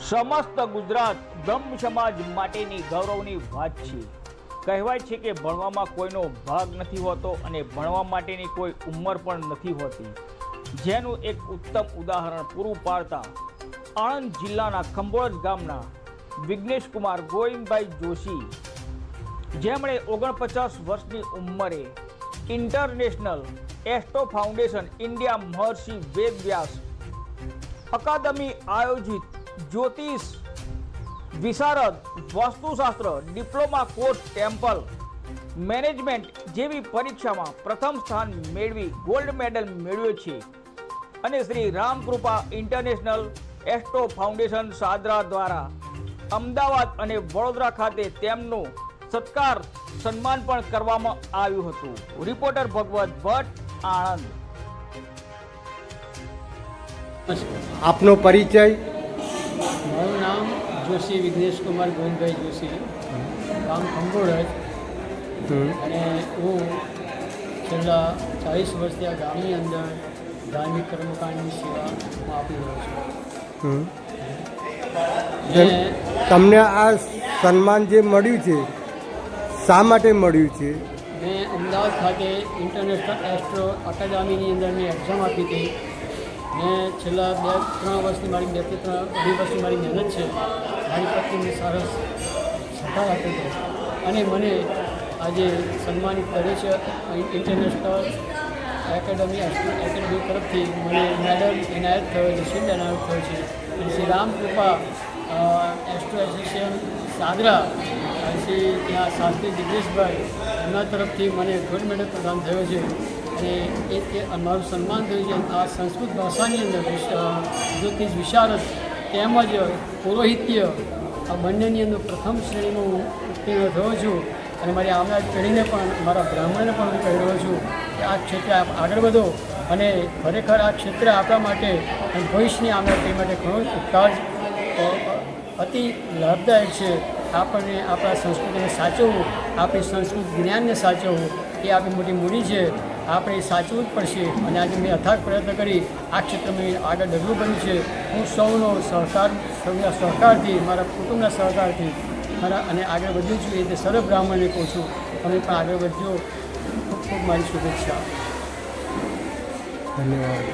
સમસ્ત ગુજરાત બ્રહ્મ સમાજ માટેની ગૌરવની વાત છે। કહેવાય છે કે ભણવામાં કોઈનો ભાગ નથી હોતો અને ભણવા માટેની કોઈ ઉંમર પણ નથી હોતી, જેનું એક ઉત્તમ ઉદાહરણ પૂરું પાડતા આણંદ જિલ્લાના ખંભોળજ ગામના વિઘ્નેશ કુમાર ગોવિંદભાઈ જોશી, જેમણે 49 વર્ષની ઉંમરે ઇન્ટરનેશનલ એસ્ટ્રો ફાઉન્ડેશન ઇન્ડિયા મહર્ષિ વેદ વ્યાસ અકાદમી આયોજિત જ્યોતિષ વિશારદ વાસ્તુશાસ્ત્ર ડિપ્લોમા કોર્સ ટેમ્પલ મેનેજમેન્ટ જેવી પરીક્ષામાં પ્રથમ સ્થાન મેળવી ગોલ્ડ મેડલ મેળવ્યો છે અને Shri Ramkrupa international astro foundation સાદરા દ્વારા અમદાવાદ અને વડોદરા ખાતે તેમનું સત્કાર સન્માન પણ કરવામાં આવ્યું હતું। રિપોર્ટર ભગવત ભટ્ટ, આણંદ। આપનો પરિચય? મારું નામ જોશી વિઘ્નેશ કુમાર ગોવિંદભાઈ જોશી, ગામ ખંભોળજ, અને હું છેલ્લા 40 વર્ષથી આ ગામની અંદર ધાર્મિક કર્મકાંડની સેવા આપી રહ્યો છું। તમને આ સન્માન જે મળ્યું છે, શા માટે મળ્યું છે? મેં અમદાવાદ ખાતે ઇન્ટરનેશનલ એસ્ટ્રો અકાદમીની અંદર મેં એક્ઝામ આપી હતી। મેં છેલ્લા 2-3 વર્ષની મારી 2-3 વર્ષની મારી મહેનત છે। મારી પત્નીને સરસ સહકાર આપ્યો હતો અને મને આજે સન્માનિત કરે છે ઇન્ટરનેશનલ એકેડમી તરફથી મને મેડલ એનાયત થયો છે, શિલ્ડ એનાયત થયો છે। અને શ્રી રામકૃપા એસ્ટ્રો એસોસિએશન સાદરા શ્રી ત્યાં શાસ્ત્રી જિગ્નેશભાઈ એમના તરફથી મને ગોલ્ડ મેડલ પ્રદાન થયો છે અને એ મારું સન્માન થયું છે। આ સંસ્કૃત ભાષાની અંદર જ્યોતિષ વિશારદ તેમજ પૌરોહિત્ય આ બંનેની અંદર પ્રથમ શ્રેણીમાં હું ઉત્તીર્ણ થયો છું અને મારી આવનારી પેઢીને પણ, મારા બ્રાહ્મણને પણ હું કહી રહ્યો છું કે આ ક્ષેત્રે આપ આગળ વધો અને ખરેખર આ ક્ષેત્ર આપણા માટે અને ભવિષ્યની આવનારી પેઢી માટે ઘણો ઉપકાર અતિ લાભદાયક છે। આપણને આપણા સંસ્કૃતિને સાચવવું, આપણી સંસ્કૃત જ્ઞાનને સાચવવું એ આપણી મોટી મૂડી છે। આપણે સાચવવું જ પડશે અને આજે મેં અથાગ પ્રયત્ન કરી આ ક્ષેત્રમાં આગળ ડગલું બન્યું છે। હું સૌનો સહકારથી, મારા કુટુંબના સહકારથી અને આગળ વધ્યું છું એ સર્વ બ્રાહ્મણને કહું છું, તમે પણ આગળ વધજો। ખૂબ ખૂબ મારી શુભેચ્છા। ધન્યવાદ।